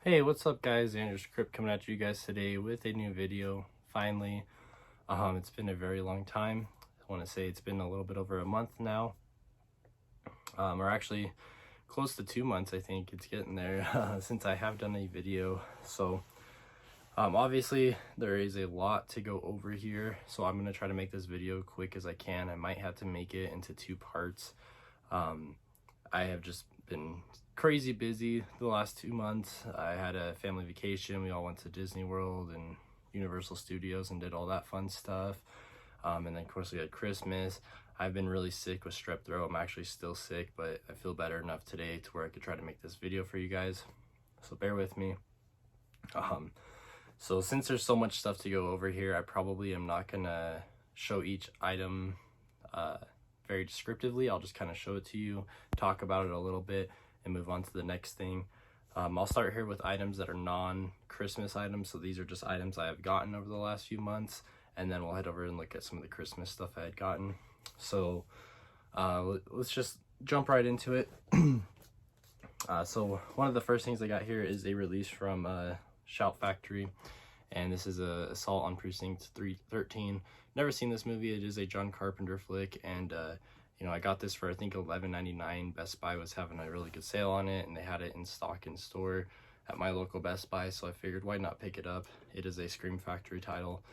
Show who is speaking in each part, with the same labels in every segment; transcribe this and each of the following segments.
Speaker 1: Hey, what's up guys? Andrew Script coming at you guys today with a new video, finally. It's been a very long time. I want to say it's been a little bit over a month now. Or actually close to 2 months, I think it's getting there, since I have done a video. So, obviously there is a lot to go over here, so I'm going to try to make this video quick as I can. I might have to make it into 2 parts. I have just been crazy busy the last 2 months. I had a family vacation. We all went to Disney World and Universal Studios and did all that fun stuff. And then of course we had Christmas. I've been really sick with strep throat. I'm actually still sick, but I feel better enough today to where I could try to make this video for you guys. So bear with me. So since there's so much stuff to go over here, I probably am not gonna show each item very descriptively. I'll just kind of show it to you, talk about it a little bit, and move on to the next thing. I'll start here with items that are non-Christmas items. So these are just items I have gotten over the last few months, and then we'll head over and look at some of the Christmas stuff I had gotten. So let's just jump right into it. So one of the first things I got here is a release from Shout Factory, and this is a Assault on Precinct 313. Never seen this movie. It is a John Carpenter flick, and you know, I got this for I think $11.99. Best Buy was having a really good sale on it, and they had it in stock in store at my local Best Buy, so I figured why not pick it up. It is a Scream Factory title,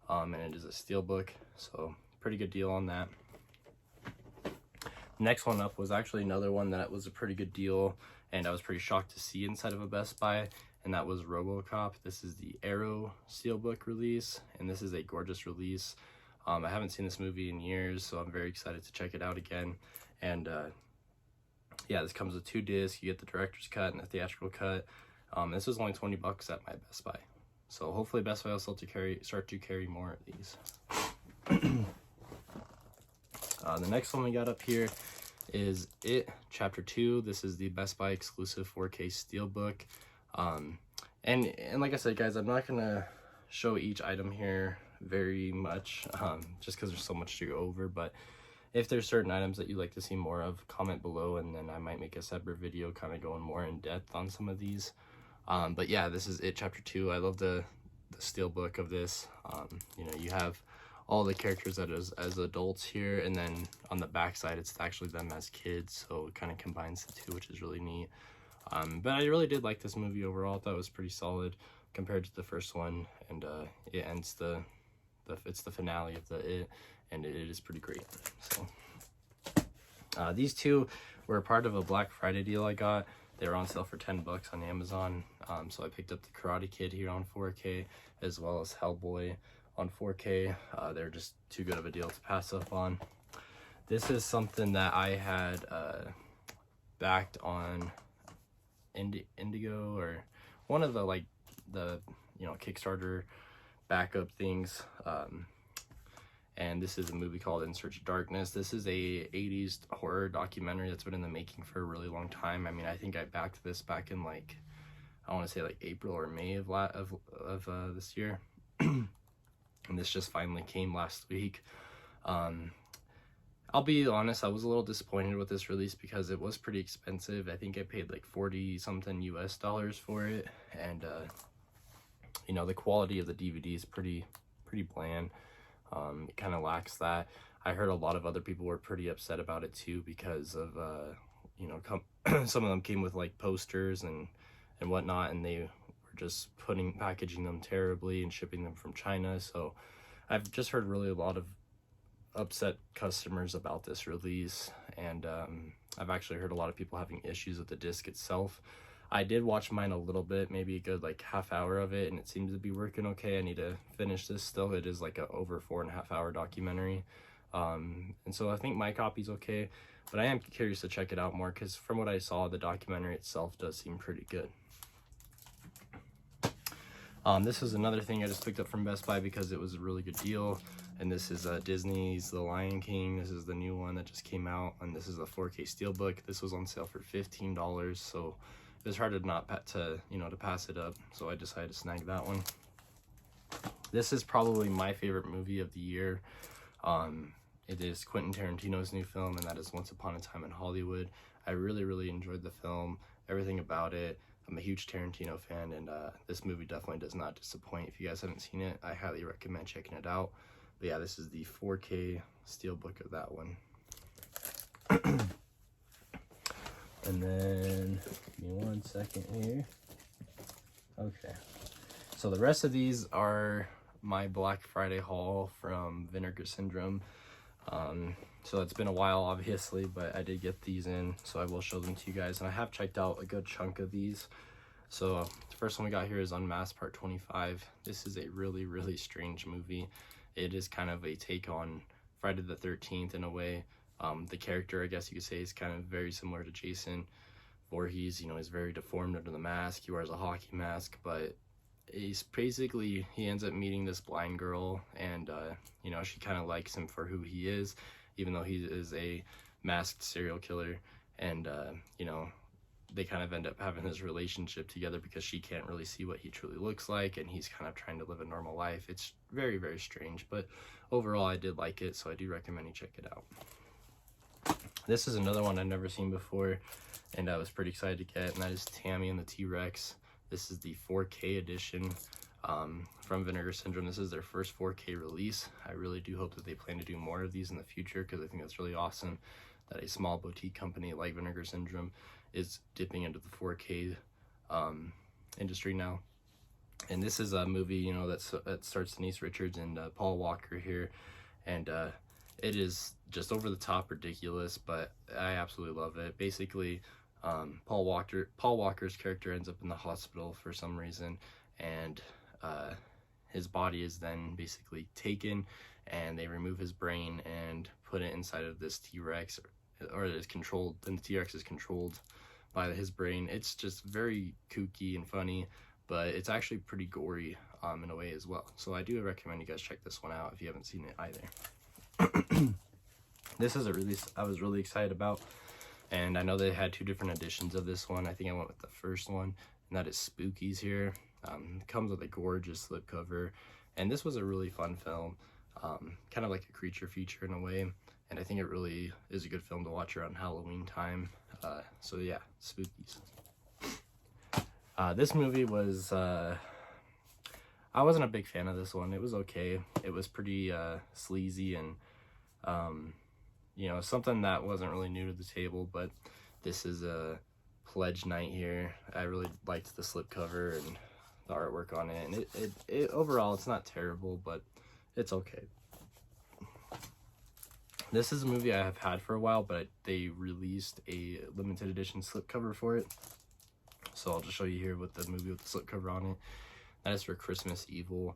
Speaker 1: and it is a steelbook, so pretty good deal on that. Next one up was actually another one that was a pretty good deal, and I was pretty shocked to see inside of a Best Buy, and that was RoboCop. This is the Arrow steelbook release, and this is a gorgeous release. I haven't seen this movie in years, so I'm very excited to check it out again. And yeah, this comes with 2 discs. You get the director's cut and the theatrical cut. This was only 20 bucks at my Best Buy, so hopefully Best Buy will start to carry more of these. The next one we got up here is It Chapter 2. This is the Best Buy exclusive 4K steelbook. And like I said, guys, I'm not gonna show each item here very much, just because there's so much to go over. But if there's certain items that you'd like to see more of, comment below, and then I might make a separate video kind of going more in depth on some of these. But yeah, this is It Chapter 2. I love the steelbook of this. You know, you have all the characters that is as adults here, and then on the back side it's actually them as kids, so it kind of combines the two, which is really neat. But I really did like this movie overall. I thought it was pretty solid compared to the first one, and it ends it's the finale of It, and it is pretty great. So these two were part of a Black Friday deal I got. They were on sale for 10 bucks on Amazon. So I picked up the Karate Kid here on 4K, as well as Hellboy on 4K. They're just too good of a deal to pass up on. This is something that I had backed on Indigo, or one of the you know, Kickstarter backup things. And this is a movie called In Search of Darkness. This is a 80s horror documentary that's been in the making for a really long time. I mean, I think I backed this back in like, I want to say like April or May of this year. And this just finally came last week. I'll be honest, I was a little disappointed with this release because it was pretty expensive. I think I paid like 40 something US dollars for it, and you know, the quality of the DVD is pretty bland. It kind of lacks that. I heard a lot of other people were pretty upset about it too, because of you know, some of them came with like posters and whatnot, and they were just packaging them terribly and shipping them from China. So I've just heard really a lot of upset customers about this release, and I've actually heard a lot of people having issues with the disc itself. I did watch mine a little bit, maybe a good like half hour of it, and it seems to be working okay. I need to finish this still. It is like a over 4.5 hour documentary, and so I think my copy's okay, but I am curious to check it out more, because from what I saw, the documentary itself does seem pretty good. This is another thing I just picked up from Best Buy because it was a really good deal, and this is Disney's The Lion King. This is the new one that just came out, and this is a 4K steelbook. This was on sale for $15, so it was hard to pass it up, so I decided to snag that one. This is probably my favorite movie of the year. It is Quentin Tarantino's new film, and that is Once Upon a Time in Hollywood. I really enjoyed the film, everything about it. I'm a huge Tarantino fan, and this movie definitely does not disappoint. If you guys haven't seen it, I highly recommend checking it out. But yeah, this is the 4K steelbook of that one. And then, give me 1 second here. Okay. So the rest of these are my Black Friday haul from Vinegar Syndrome. So it's been a while, obviously, but I did get these in, so I will show them to you guys. And I have checked out a good chunk of these. So the first one we got here is Unmasked Part 25. This is a really, really strange movie. It is kind of a take on Friday the 13th in a way. The character, I guess you could say, is kind of very similar to Jason Voorhees. You know, he's very deformed under the mask. He wears a hockey mask, but he's basically, he ends up meeting this blind girl, and you know, she kind of likes him for who he is, even though he is a masked serial killer. And you know, they kind of end up having this relationship together because she can't really see what he truly looks like, and he's kind of trying to live a normal life. It's very, very strange, but overall I did like it, so I do recommend you check it out. This is another one I've never seen before, and I was pretty excited to get, and that is Tammy and the T-Rex. This is the 4K edition from Vinegar Syndrome. This is their first 4K release. I really do hope that they plan to do more of these in the future, because I think that's really awesome that a small boutique company like Vinegar Syndrome is dipping into the 4K industry now. And this is a movie, you know, that starts Denise Richards and Paul Walker here, and it is just over the top ridiculous, but I absolutely love it. Basically, Paul Walker's character ends up in the hospital for some reason, and his body is then basically taken, and they remove his brain and put it inside of this T-Rex, or it is controlled, and the T-Rex is controlled by his brain. It's just very kooky and funny, but it's actually pretty gory in a way as well. So I do recommend you guys check this one out if you haven't seen it either. This is a release I was really excited about, and I know they had 2 different editions of this one. I think I went with the first one, and that is Spookies here. It comes with a gorgeous slipcover, and this was a really fun film, kind of like a creature feature in a way, and I think it really is a good film to watch around Halloween time. So yeah, Spookies. This movie was, I wasn't a big fan of this one. It was okay. It was pretty sleazy, and you know, something that wasn't really new to the table, but this is a Pledge Night here. I really liked the slipcover and the artwork on it, and it overall, it's not terrible, but it's okay. This is a movie I have had for a while, but they released a limited edition slipcover for it. So I'll just show you here with the movie with the slipcover on it. That is for Christmas Evil.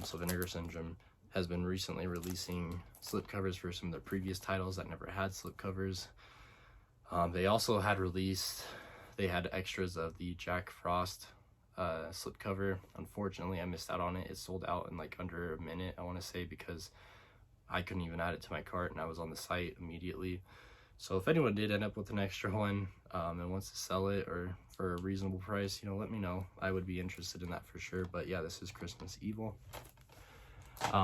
Speaker 1: So Vinegar Syndrome has been recently releasing slipcovers for some of their previous titles that never had slipcovers. They also had released, they had extras of the Jack Frost slipcover. Unfortunately, I missed out on it. It sold out in like under a minute, I want to say, because I couldn't even add it to my cart, and I was on the site immediately. So if anyone did end up with an extra one and wants to sell it, or for a reasonable price, you know, let me know. I would be interested in that for sure. But yeah, this is Christmas Evil.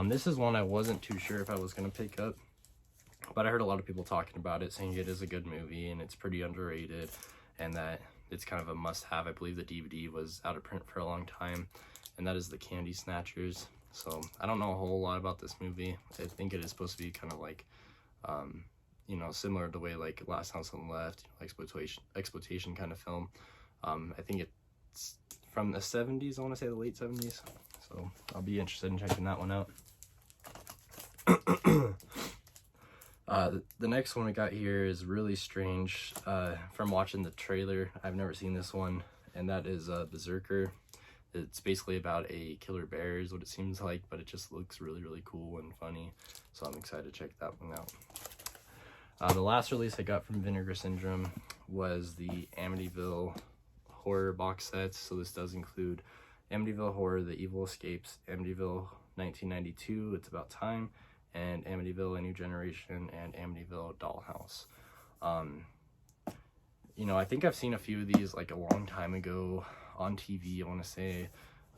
Speaker 1: This is one I wasn't too sure if I was going to pick up, but I heard a lot of people talking about it, saying it is a good movie and it's pretty underrated, and that it's kind of a must-have. I believe the DVD was out of print for a long time, and that is The Candy Snatchers. So I don't know a whole lot about this movie. I think it is supposed to be kind of like, you know, similar to the way like Last House on the Left, you know, exploitation kind of film. I think it's from the 70s, I want to say the late 70s. So I'll be interested in checking that one out. The next one we got here is really strange. From watching the trailer, I've never seen this one, and that is Berserker. It's basically about a killer bear is what it seems like, but it just looks really, really cool and funny. So I'm excited to check that one out. The last release I got from Vinegar Syndrome was the Amityville horror box set. So this does include Amityville Horror, The Evil Escapes, Amityville 1992, It's About Time, and Amityville A New Generation, and Amityville Dollhouse. You know, I think I've seen a few of these like a long time ago on TV, I want to say.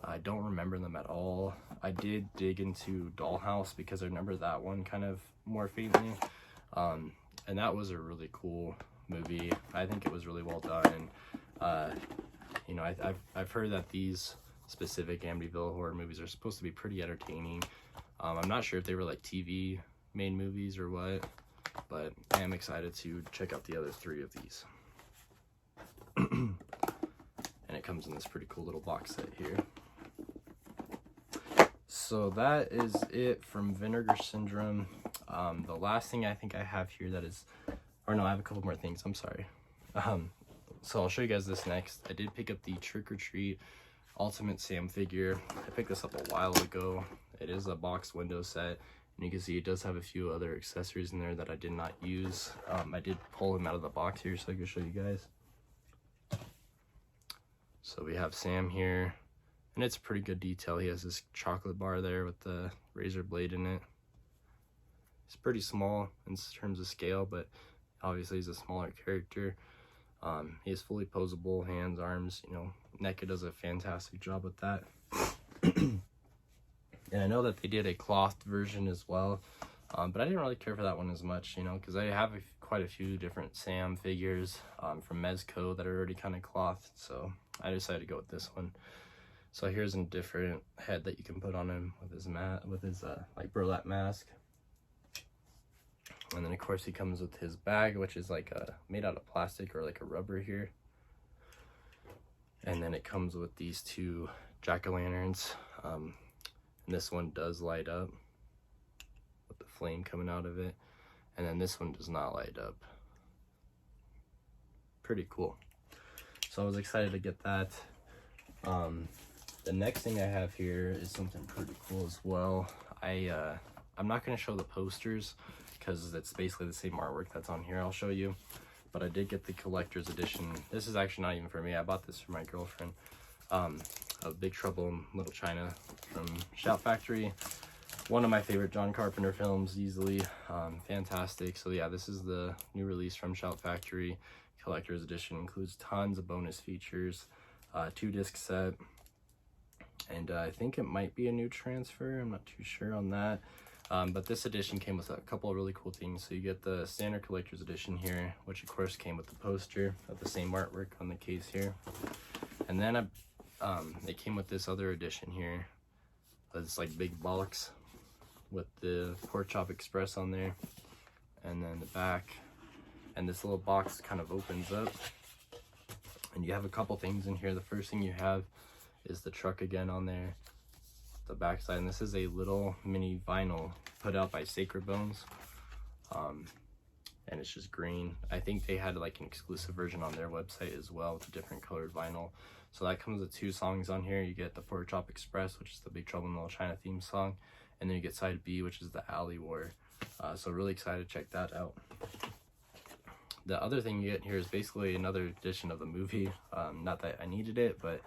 Speaker 1: I don't remember them at all. I did dig into Dollhouse because I remember that one kind of more faintly. And that was a really cool movie. I think it was really well done. you know, I've heard that these specific Amityville horror movies are supposed to be pretty entertaining. I'm not sure if they were like TV made movies or what, but I am excited to check out the other 3 of these. And it comes in this pretty cool little box set here. So that is it from Vinegar Syndrome. The last thing I think I have here that is, or no, I have a couple more things, I'm sorry. So I'll show you guys this next. I did pick up the Trick or Treat Ultimate Sam figure. I picked this up a while ago. It is a box window set, and you can see it does have a few other accessories in there that I did not use. I did pull him out of the box here so I can show you guys. So we have Sam here, and it's a pretty good detail. He has this chocolate bar there with the razor blade in it. It's pretty small in terms of scale, but obviously he's a smaller character. He is fully posable, hands, arms, you know, NECA does a fantastic job with that. And I know that they did a clothed version as well, but I didn't really care for that one as much, you know, because I have quite a few different Sam figures from Mezco that are already kind of clothed, so I decided to go with this one. So here's a different head that you can put on him with his like burlap mask. And then of course he comes with his bag, which is like made out of plastic or like a rubber here. And then it comes with these 2 jack-o'-lanterns. And this one does light up with the flame coming out of it. And then this one does not light up. Pretty cool. So I was excited to get that. The next thing I have here is something pretty cool as well. I'm not going to show the posters because it's basically the same artwork that's on here. I'll show you, but I did get the collector's edition. This is actually not even for me. I bought this for my girlfriend. Of Big Trouble in Little China from Shout Factory. One of my favorite John Carpenter films, easily. Fantastic. So yeah, this is the new release from Shout Factory. Collector's edition includes tons of bonus features, 2-disc set, and I think it might be a new transfer. I'm not too sure on that. But this edition came with a couple of really cool things. So you get the standard collector's edition here, which of course came with the poster of the same artwork on the case here. And then it came with this other edition here. It's like big box with the Pork Chop Express on there. And then the back. And this little box kind of opens up. And you have a couple things in here. The first thing you have is the truck again on there. The backside, and this is a little mini vinyl put out by Sacred Bones, and it's just green. I think they had like an exclusive version on their website as well with a different colored vinyl. So that comes with 2 songs on here. You get the Pork Chop Express, which is the Big Trouble in Little China theme song, and then you get side B, which is the Alley War. So really excited to check that out. The other thing you get here is basically another edition of the movie. Not that I needed it, but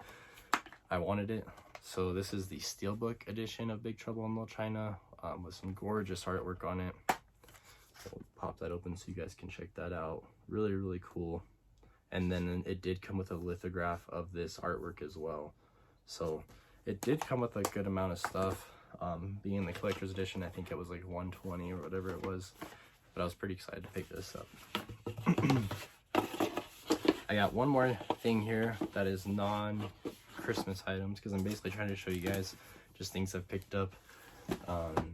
Speaker 1: I wanted it. So this is the Steelbook edition of Big Trouble in Little China, with some gorgeous artwork on it. So we'll pop that open so you guys can check that out. Really, really cool. And then it did come with a lithograph of this artwork as well. So it did come with a good amount of stuff. Being the collector's edition, I think it was like $120 or whatever it was. But I was pretty excited to pick this up. I got one more thing here that is non-Christmas items, because I'm basically trying to show you guys just things I've picked up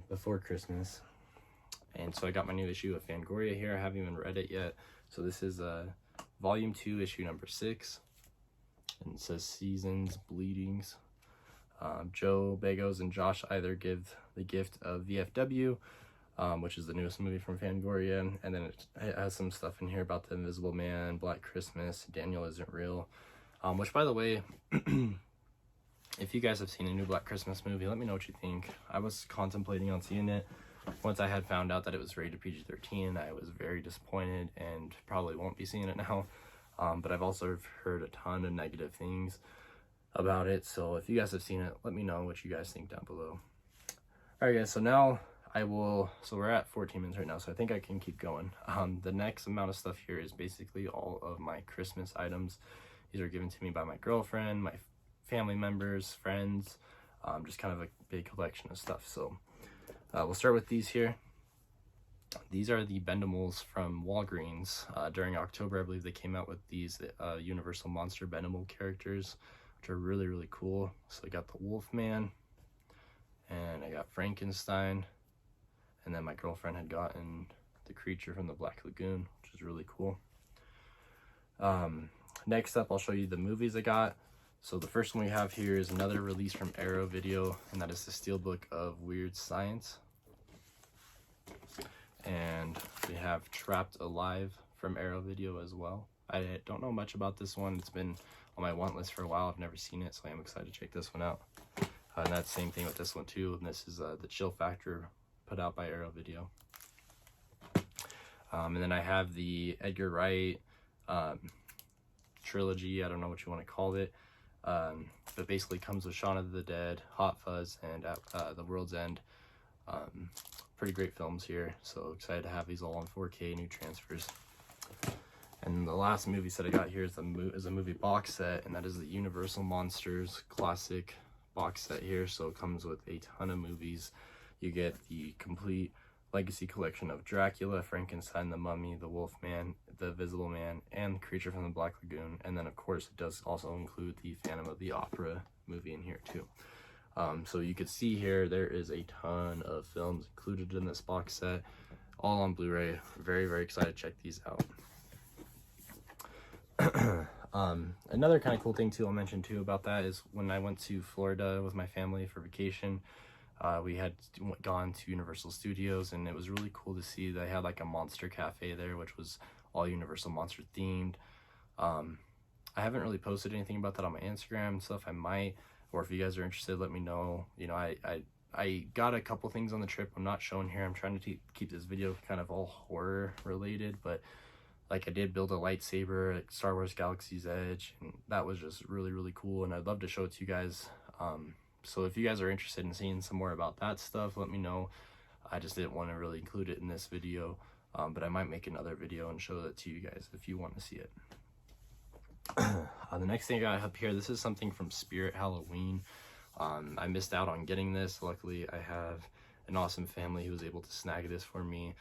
Speaker 1: before Christmas. And so I got my new issue of Fangoria here. I haven't even read it yet. So this is volume 2, issue number 6. And it says Seasons, Bleedings. Joe Begos and Josh either give the gift of VFW, which is the newest movie from Fangoria. And then it has some stuff in here about The Invisible Man, Black Christmas, Daniel Isn't Real. Which, by the way, if you guys have seen a new Black Christmas movie, let me know what you think. I was contemplating on seeing it. Once I had found out that it was rated PG-13, I was very disappointed and probably won't be seeing it now. But I've also heard a ton of negative things about it. So if you guys have seen it, let me know what you guys think down below. All right, guys, so now so we're at 14 minutes right now, so I think I can keep going. The next amount of stuff here is basically all of my Christmas items. These are given to me by my girlfriend, my family members, friends, just kind of a big collection of stuff. So we'll start with these here. These are the Bendimals from Walgreens. During October, I believe they came out with these Universal Monster Bendimal characters, which are really, really cool. So I got the Wolfman, and I got Frankenstein, and then my girlfriend had gotten the creature from the Black Lagoon, which is really cool. Next up, I'll show you the movies I got. So the first one we have here is another release from Arrow Video, and that is the Steelbook of Weird Science. And we have Trapped Alive from Arrow Video as well. I don't know much about this one. It's been on my want list for a while. I've never seen it, so I am excited to check this one out. And that's the same thing with this one too. And this is the Chill Factor put out by Arrow Video. And then I have the Edgar Wright trilogy. I don't know what you want to call it. But basically comes with Shaun of the Dead, Hot Fuzz, and The World's End. Pretty great films here, so excited to have these all on 4K, new transfers. And the last movie set I got here is a movie box set, and that is the Universal Monsters classic box set here. So it comes with a ton of movies. You get the complete legacy collection of Dracula, Frankenstein, the Mummy, the Wolfman, the Invisible Man, and the Creature from the Black Lagoon. And then of course it does also include the Phantom of the Opera movie in here too. So you can see here there is a ton of films included in this box set, all on Blu-ray. Very, very excited to check these out. Another kind of cool thing too I'll mention too about that is when I went to Florida with my family for vacation, we had gone to Universal Studios, and it was really cool to see they had like a monster cafe there, which was all Universal Monster themed. I haven't really posted anything about that on my Instagram and stuff. I might, or if you guys are interested, let me know. You know, I got a couple things on the trip I'm not showing here. I'm trying to keep this video kind of all horror related, but like I did build a lightsaber at Star Wars Galaxy's Edge, and that was just really, really cool, and I'd love to show it to you guys. So if you guys are interested in seeing some more about that stuff, let me know. I just didn't want to really include it in this video, but I might make another video and show that to you guys if you want to see it. The next thing I got up here, this is something from Spirit Halloween. I missed out on getting this. Luckily, I have an awesome family who was able to snag this for me,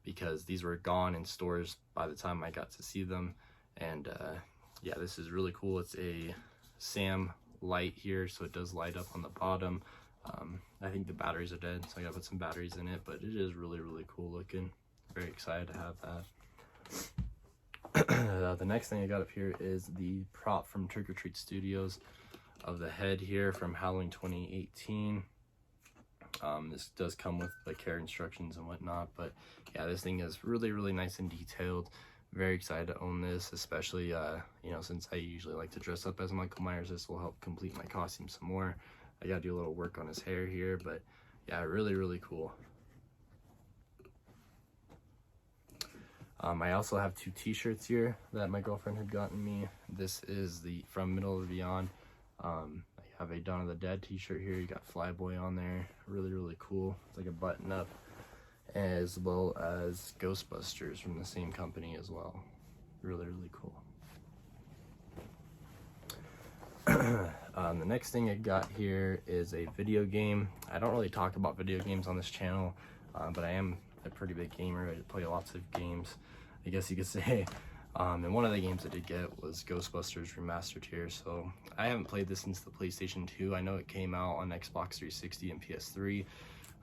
Speaker 1: because these were gone in stores by the time I got to see them. And yeah, this is really cool. It's a Sam light here, so it does light up on the bottom. I think the batteries are dead, so I gotta put some batteries in it, but it is really, really cool looking. Very excited to have that. The next thing I got up here is the prop from Trick or Treat Studios of the head here from Halloween 2018. This does come with like care instructions and whatnot, but yeah, this thing is really, really nice and detailed. Very excited to own this, especially you know, since I usually like to dress up as Michael Myers. This will help complete my costume some more. I gotta do a little work on his hair here, but yeah, really, really cool. I also have two t-shirts here that my girlfriend had gotten me. This is the from Middle of Beyond. I have a Dawn of the Dead t-shirt here. You got Flyboy on there. Really, really cool. It's like a button up, as well as Ghostbusters from the same company as well. Really, really cool. The next thing I got here is a video game. I don't really talk about video games on this channel, but I am a pretty big gamer. I play lots of games, I guess you could say. And one of the games I did get was Ghostbusters Remastered here. So I haven't played this since the PlayStation 2. I know it came out on Xbox 360 and PS3.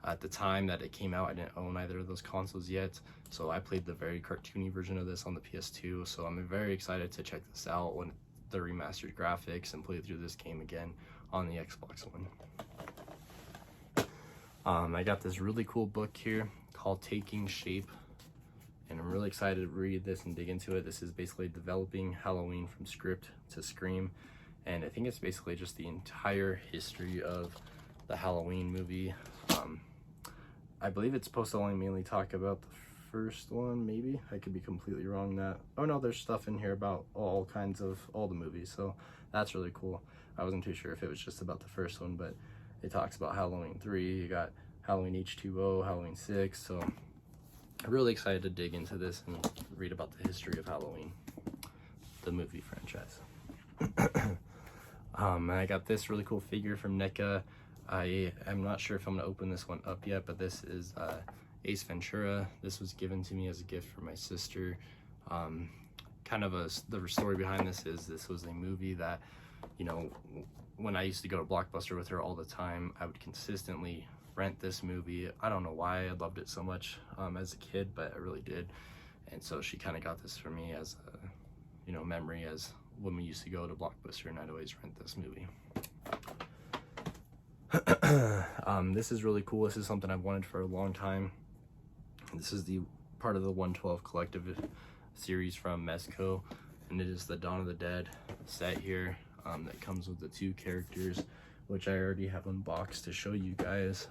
Speaker 1: At the time that it came out, I didn't own either of those consoles yet, so I played the very cartoony version of this on the PS2. So I'm very excited to check this out when the remastered graphics and play through this game again on the Xbox One. I got this really cool book here called Taking Shape, and I'm really excited to read this and dig into it. This is basically developing Halloween from script to Scream, and I think it's basically just the entire history of the Halloween movie. I believe it's supposed to only mainly talk about the first one, maybe. I could be completely wrong that. Oh no, there's stuff in here about all kinds of all the movies, so that's really cool. I wasn't too sure if it was just about the first one, but it talks about Halloween 3, you got Halloween H2O, Halloween 6, so I'm really excited to dig into this and read about the history of Halloween, the movie franchise. I got this really cool figure from NECA. I am not sure if I'm going to open this one up yet, but this is Ace Ventura. This was given to me as a gift from my sister. Kind of the story behind this was a movie that, you know, when I used to go to Blockbuster with her all the time, I would consistently rent this movie. I don't know why I loved it so much as a kid, but I really did. And so she kind of got this for me as a, you know, memory as when we used to go to Blockbuster, and I'd always rent this movie. This is really cool. This is something I've wanted for a long time. This is the part of the 112 Collective series from Mezco, and it is the Dawn of the Dead set here that comes with the 2 characters, which I already have unboxed to show you guys.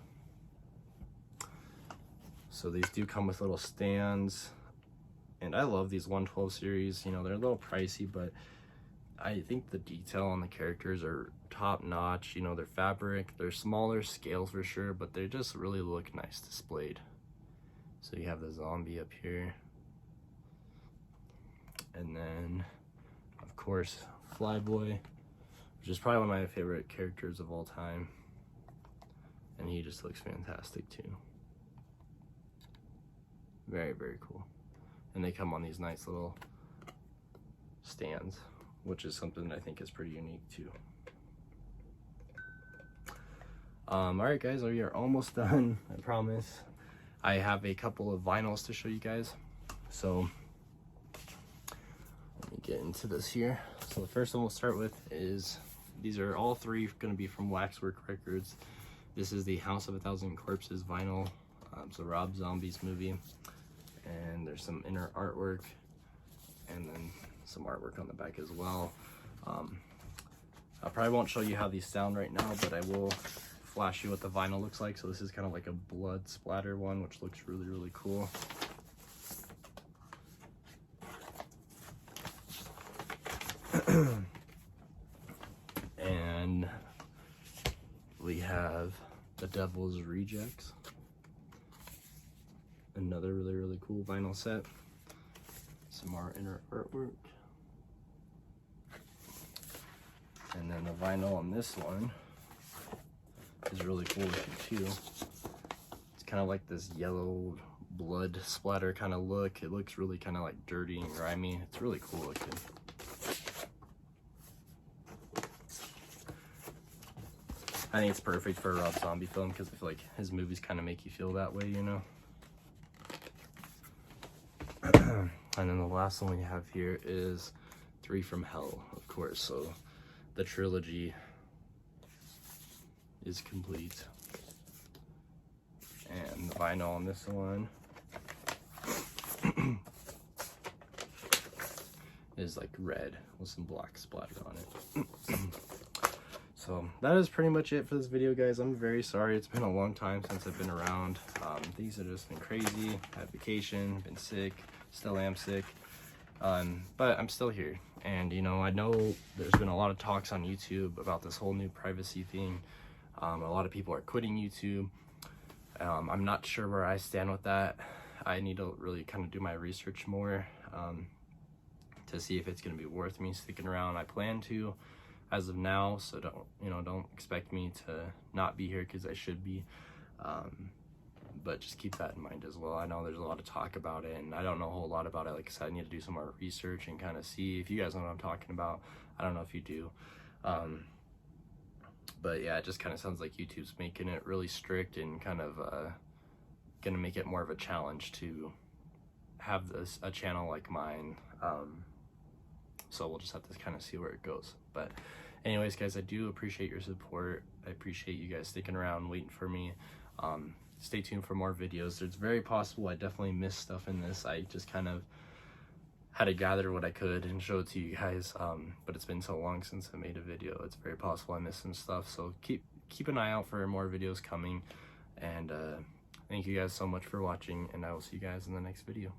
Speaker 1: So these do come with little stands, and I love these 112 series. You know, they're a little pricey, but I think the detail on the characters are top notch. You know, they're fabric, they're smaller scale for sure, but they just really look nice displayed. So you have the zombie up here, and then of course Flyboy, which is probably one of my favorite characters of all time, and he just looks fantastic too. Very, very cool. And they come on these nice little stands, which is something I think is pretty unique too. Alright guys, we are almost done, I promise. I have a couple of vinyls to show you guys. So let me get into this here. So the first one we'll start with is, these are all 3 going to be from Waxwork Records. This is the House of a Thousand Corpses vinyl. So Rob Zombie's movie. And there's some inner artwork, and then some artwork on the back as well. I probably won't show you how these sound right now, but I will flash you what the vinyl looks like. So this is kind of like a blood splatter one, which looks really, really cool. And we have The Devil's Rejects, another really, really cool vinyl set. Some more inner artwork. And then the vinyl on this one is really cool looking too. It's kind of like this yellow blood splatter kind of look. It looks really kind of like dirty and grimy. It's really cool looking. I think it's perfect for a Rob Zombie film because I feel like his movies kind of make you feel that way, you know? And then the last one we have here is 3 from Hell, of course. So the trilogy is complete. And the vinyl on this one is like red with some black splatter on it. So that is pretty much it for this video, guys. I'm very sorry. It's been a long time since I've been around. Things have just been crazy. I had vacation, been sick, still am sick. But I'm still here. And, you know, I know there's been a lot of talks on YouTube about this whole new privacy thing. A lot of people are quitting YouTube. I'm not sure where I stand with that. I need to really kind of do my research more to see if it's going to be worth me sticking around. I plan to as of now, so don't expect me to not be here because I should be. But just keep that in mind as well. I know there's a lot of talk about it, and I don't know a whole lot about it. Like I said, I need to do some more research and kind of see if you guys know what I'm talking about. I don't know if you do. But yeah, it just kind of sounds like YouTube's making it really strict and kind of gonna make it more of a challenge to have a channel like mine. So we'll just have to kind of see where it goes. But anyways, guys, I do appreciate your support. I appreciate you guys sticking around, waiting for me. Stay tuned for more videos. It's very possible I definitely missed stuff in this. I just kind of had to gather what I could and show it to you guys. But it's been so long since I made a video. It's very possible I missed some stuff. So keep an eye out for more videos coming. And thank you guys so much for watching, and I will see you guys in the next video.